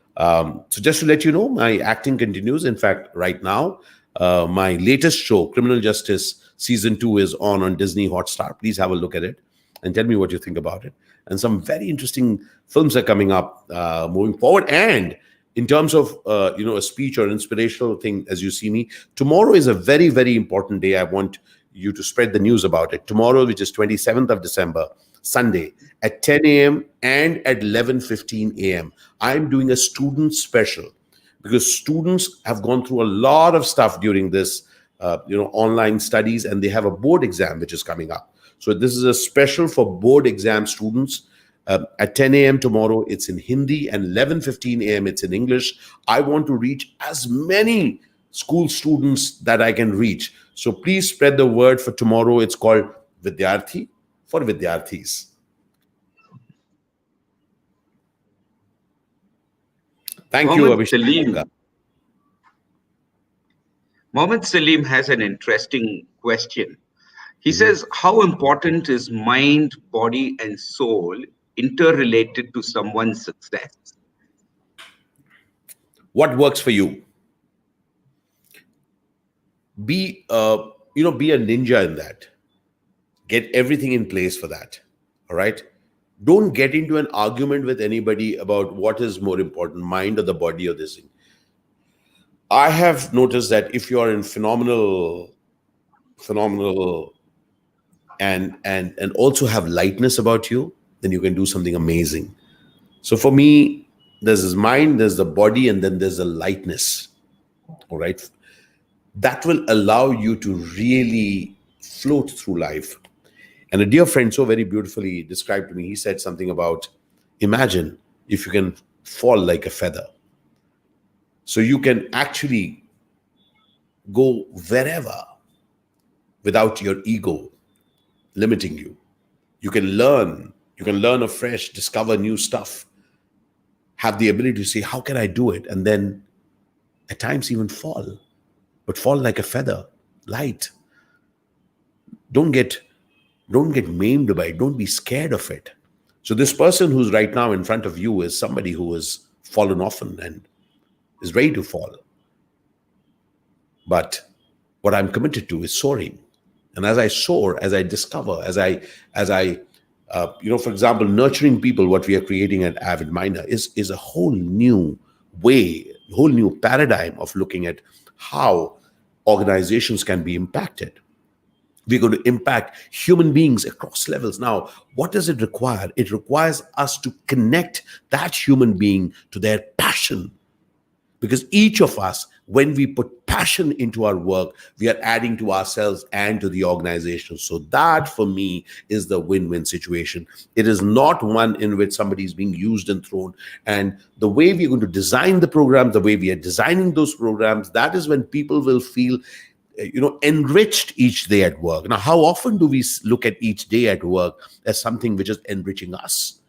just to let you know, my acting continues. In fact, right now, my latest show, Criminal Justice Season 2, is on Disney Hotstar. Please have a look at it and tell me what you think about it. And some very interesting films are coming up moving forward. And in terms of a speech or inspirational thing, as you see me, tomorrow is a very, very important day. I want you to spread the news about it. Tomorrow, which is 27th of December, Sunday, at 10 a.m. and at 11:15 a.m., I'm doing a student special, because students have gone through a lot of stuff during this online studies, and they have a board exam which is coming up. So this is a special for board exam students. At 10 a.m. tomorrow, it's in Hindi, and 11:15 a.m. it's in English. I want to reach as many school students that I can reach. So please spread the word for tomorrow. It's called Vidyarthi for Vidyarthis. Thank you, Mohammed Abhishek. Salim. Mohammed Salim has an interesting question. He Mhm. says, how important is mind, body, and soul interrelated to someone's success? What works for you? Be a ninja in that. Get everything in place for that. All right. Don't get into an argument with anybody about what is more important, mind or the body or this thing. I have noticed that if you are in phenomenal and also have lightness about you, then you can do something amazing. So for me, there's this mind, there's the body, and then there's the lightness. All right. That will allow you to really float through life. And a dear friend so very beautifully described to me, he said something about, imagine if you can fall like a feather. So you can actually go wherever without your ego limiting you. You can learn afresh, discover new stuff, have the ability to say, how can I do it? And then at times even fall, but fall like a feather, light. Don't get maimed by it. Don't be scared of it. So this person who's right now in front of you is somebody who has fallen often and is ready to fall. But what I'm committed to is soaring. And as I soar, as I discover, as I for example, nurturing people, what we are creating at Avid Miner is a whole new way, whole new paradigm of looking at how organizations can be impacted. We're going to impact human beings across levels. Now, what does it require? It requires us to connect that human being to their passion. Because each of us, when we put passion into our work, we are adding to ourselves and to the organization. So that, for me, is the win-win situation. It is not one in which somebody is being used and thrown. And the way we're going to design the programs, the way we are designing those programs, that is when people will feel enriched each day at work. Now, how often do we look at each day at work as something which is enriching us?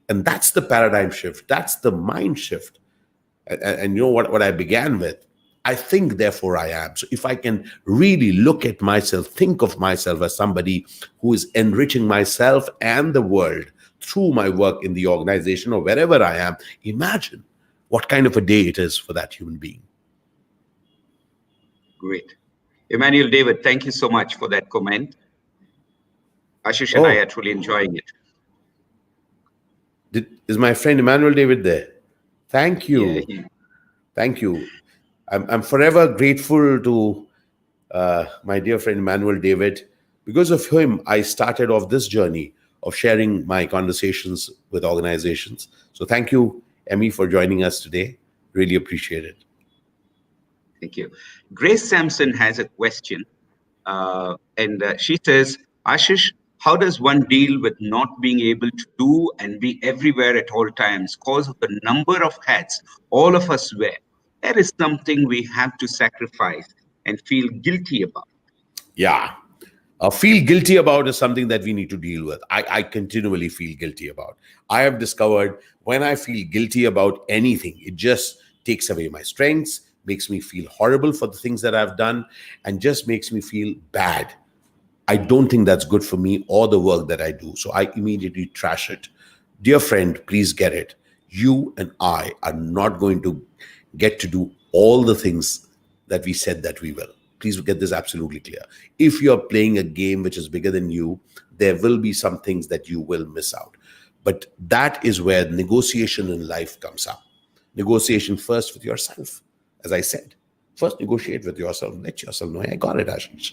And that's the paradigm shift. That's the mind shift. And you know what I began with? I think, therefore I am. So if I can really look at myself, think of myself as somebody who is enriching myself and the world through my work in the organization or wherever I am, imagine what kind of a day it is for that human being. Great. Emmanuel David, thank you so much for that comment. Ashish and I are truly enjoying it. Is my friend Emmanuel David there? Thank you. Yeah, Thank you. I'm forever grateful to my dear friend Emmanuel David. Because of him, I started off this journey of sharing my conversations with organizations. So thank you, Emmy, for joining us today. Really appreciate it. Thank you. Grace Sampson has a question. And she says, Ashish, how does one deal with not being able to do and be everywhere at all times because of the number of hats all of us wear? That is something we have to sacrifice and feel guilty about. Yeah. Feel guilty about is something that we need to deal with. I continually feel guilty about. I have discovered when I feel guilty about anything, it just takes away my strengths, makes me feel horrible for the things that I've done, and just makes me feel bad. I don't think that's good for me or the work that I do. So I immediately trash it. Dear friend, please get it. You and I are not going to get to do all the things that we said that we will. Please get this absolutely clear. If you're playing a game which is bigger than you, there will be some things that you will miss out. But that is where negotiation in life comes up. Negotiation first with yourself. As I said, first negotiate with yourself. Let yourself know, hey, I got it, Ashish.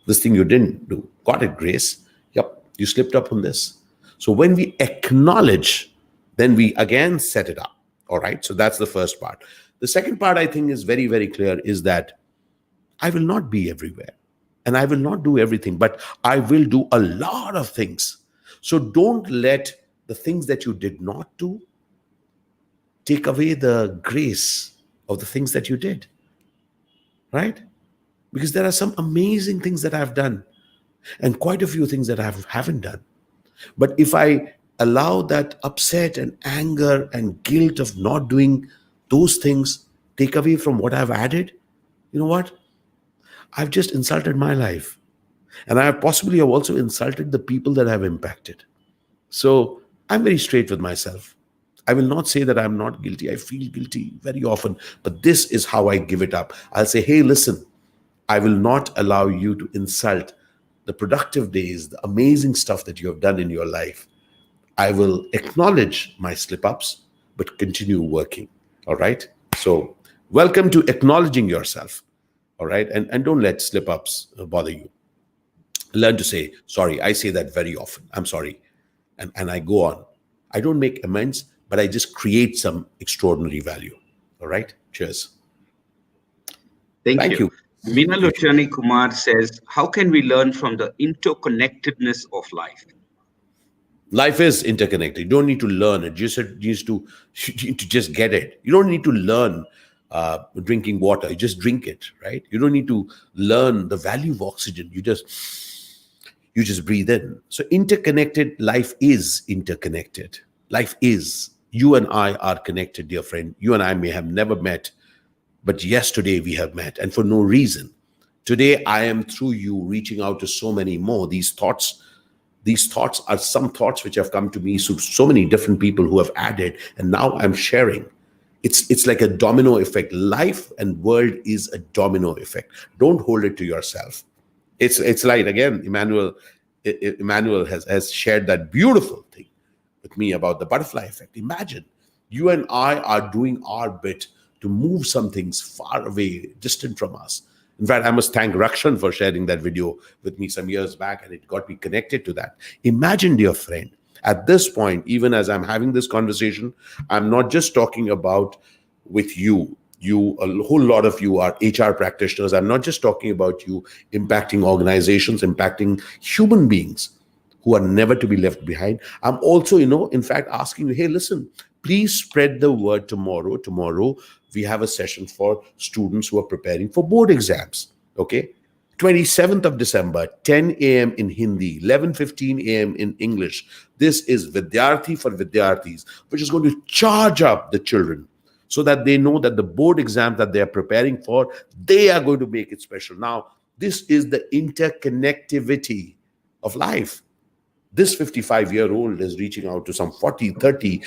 This thing you didn't do. Got it, Grace. Yep, you slipped up on this. So when we acknowledge, then we again set it up. All right, so that's the first part. The second part, I think, is very, very clear, is that I will not be everywhere and I will not do everything, but I will do a lot of things. So don't let the things that you did not do take away the grace of the things that you did, right? Because there are some amazing things that I've done and quite a few things that I haven't done. But if I allow that upset and anger and guilt of not doing those things take away from what I've added, you know what? I've just insulted my life. And I have possibly have also insulted the people that I've impacted. So I'm very straight with myself. I will not say that I'm not guilty. I feel guilty very often, but this is how I give it up. I'll say, hey, listen, I will not allow you to insult the productive days, the amazing stuff that you have done in your life. I will acknowledge my slip ups, but continue working. All right. So, welcome to acknowledging yourself. All right. And don't let slip ups bother you. Learn to say, sorry. I say that very often. I'm sorry. And I go on. I don't make amends, but I just create some extraordinary value. All right. Cheers. Thank Thank you. you. Meena Thank you. Lochani Kumar says, how can we learn from the interconnectedness of life? Life is interconnected. You don't need to learn it. You need to just get it. You don't need to learn drinking water. You just drink it, right? You don't need to learn the value of oxygen. You just breathe in. So interconnected, life is interconnected. Life is. You and I are connected, dear friend. You and I may have never met, but yesterday we have met, and for no reason. Today I am through you reaching out to so many more. These thoughts are some thoughts which have come to me, so many different people who have added, and now I'm sharing. It's like a domino effect. Life and world is a domino effect. Don't hold it to yourself. It's like, again, Emmanuel has shared that beautiful thing with me about the butterfly effect. Imagine you and I are doing our bit to move some things far away, distant from us. In fact, I must thank Rakshan for sharing that video with me some years back, and it got me connected to that. Imagine, dear friend, at this point, even as I'm having this conversation, I'm not just talking about with you. A whole lot of you are HR practitioners. I'm not just talking about you impacting organizations, impacting human beings who are never to be left behind. I'm also, in fact, asking you, hey, listen, please spread the word tomorrow. Tomorrow, we have a session for students who are preparing for board exams. Okay. 27th of December, 10 a.m. in Hindi, 11:15 a.m. in English. This is Vidyarthi for Vidyarthis, which is going to charge up the children so that they know that the board exam that they are preparing for, they are going to make it special. Now, this is the interconnectivity of life. This 55-year-old is reaching out to some 40, 30,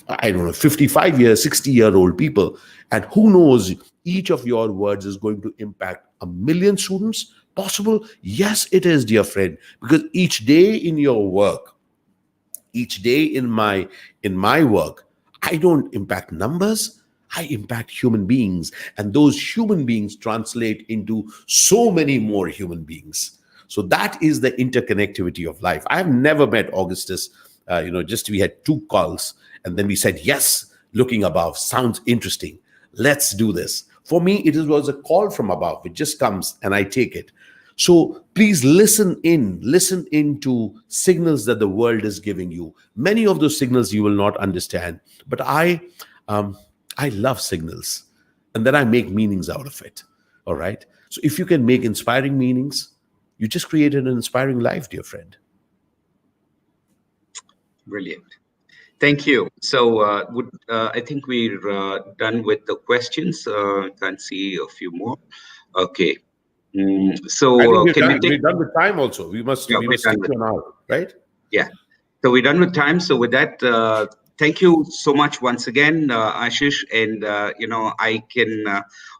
I don't know, 55 years, 60-year-old people. And who knows, each of your words is going to impact 1 million students. Possible? Yes, it is, dear friend. Because each day in your work, each day in my work, I don't impact numbers. I impact human beings, and those human beings translate into so many more human beings. So that is the interconnectivity of life. I have never met Augustus. Just we had 2 calls, and then we said, yes, looking above sounds interesting. Let's do this. For me, it was a call from above. It just comes and I take it. So please listen into signals that the world is giving you. Many of those signals you will not understand, but I love signals, and then I make meanings out of it. All right. So if you can make inspiring meanings, you just created an inspiring life, dear friend. Brilliant. Thank you. So I think we're done with the questions. Can't see a few more. Okay. I think Can we take? we're done with time also. We must Yeah, we we're must done stick with. to an hour, right? Yeah. So we're done with time. So with that, thank you so much once again, Ashish. And I can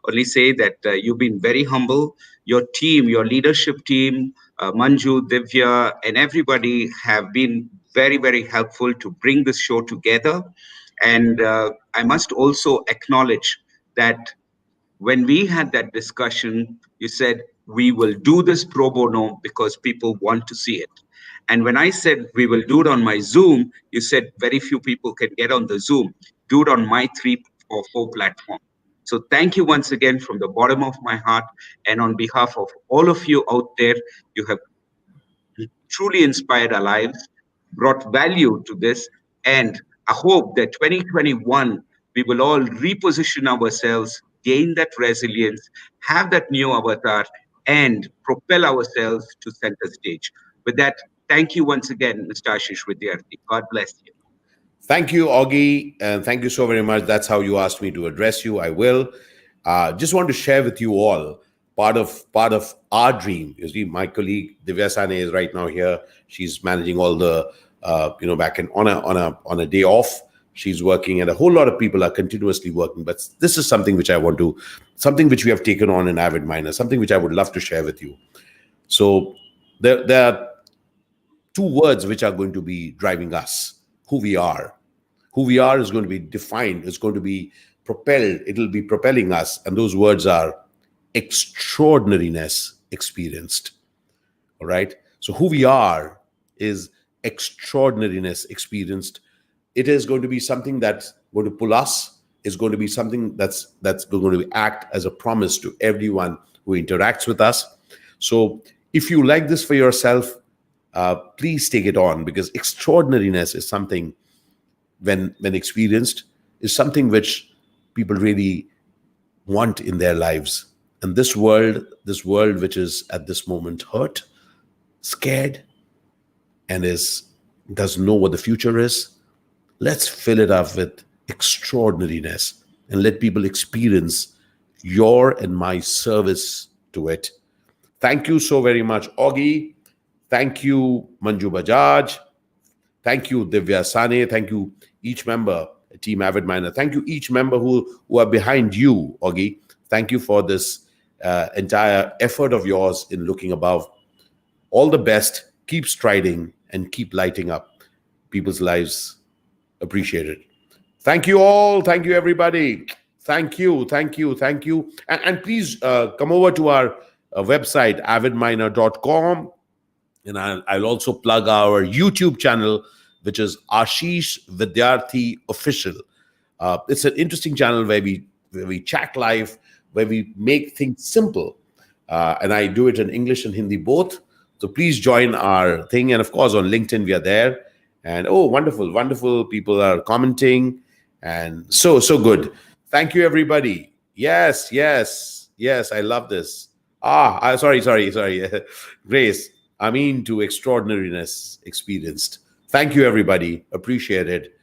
only say that you've been very humble. Your team, your leadership team, Manju, Divya, and everybody have been very, very helpful to bring this show together. And I must also acknowledge that when we had that discussion, you said, we will do this pro bono because people want to see it. And when I said we will do it on my Zoom, you said very few people can get on the Zoom. Do it on my 3 or 4 platform. So thank you once again from the bottom of my heart. And on behalf of all of you out there, you have truly inspired our lives, brought value to this. And I hope that 2021, we will all reposition ourselves, gain that resilience, have that new avatar, and propel ourselves to center stage. With that, thank you once again, Mr. Ashish Vidyarthi. God bless you. Thank you, Augie, and thank you so very much. That's how you asked me to address you. I will. Just want to share with you all part of our dream. You see, my colleague Divya Sane is right now here. She's managing all the back in on a day off. She's working, and a whole lot of people are continuously working. But this is something which something which we have taken on in Avid Miner, something which I would love to share with you. So there are 2 words which are going to be driving us. who we are. Who we are is going to be defined, it's going to be propelled, it'll be propelling us. And those words are extraordinariness experienced. All right. So who we are is extraordinariness experienced. It is going to be something that's going to pull us, is going to be something that's going to act as a promise to everyone who interacts with us. So if you like this for yourself, please take it on, because extraordinariness is something, when experienced, is something which people really want in their lives. And this world which is at this moment hurt, scared, and doesn't know what the future is, let's fill it up with extraordinariness and let people experience your and my service to it. Thank you so very much, Augie. Thank you, Manju Bajaj. Thank you, Divya Sane. Thank you, each member, Team Avid Miner. Thank you, each member who are behind you, Augie. Thank you for this entire effort of yours in looking above. All the best. Keep striding and keep lighting up people's lives. Appreciate it. Thank you all. Thank you, everybody. Thank you. Thank you. Thank you. And please come over to our website, avidminer.com. And I'll also plug our YouTube channel, which is Ashish Vidyarthi Official. It's an interesting channel where we chat live, where we make things simple. And I do it in English and Hindi both. So please join our thing. And of course, on LinkedIn, we are there. And oh, wonderful, wonderful people are commenting. And so good. Thank you, everybody. Yes. I love this. Sorry. Grace, I mean, to extraordinariness experienced. Thank you, everybody. Appreciate it.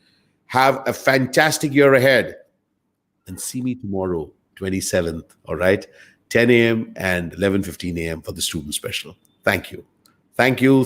Have a fantastic year ahead. And see me tomorrow, 27th, all right? 10 a.m. and 11:15 a.m. for the student special. Thank you. Thank you.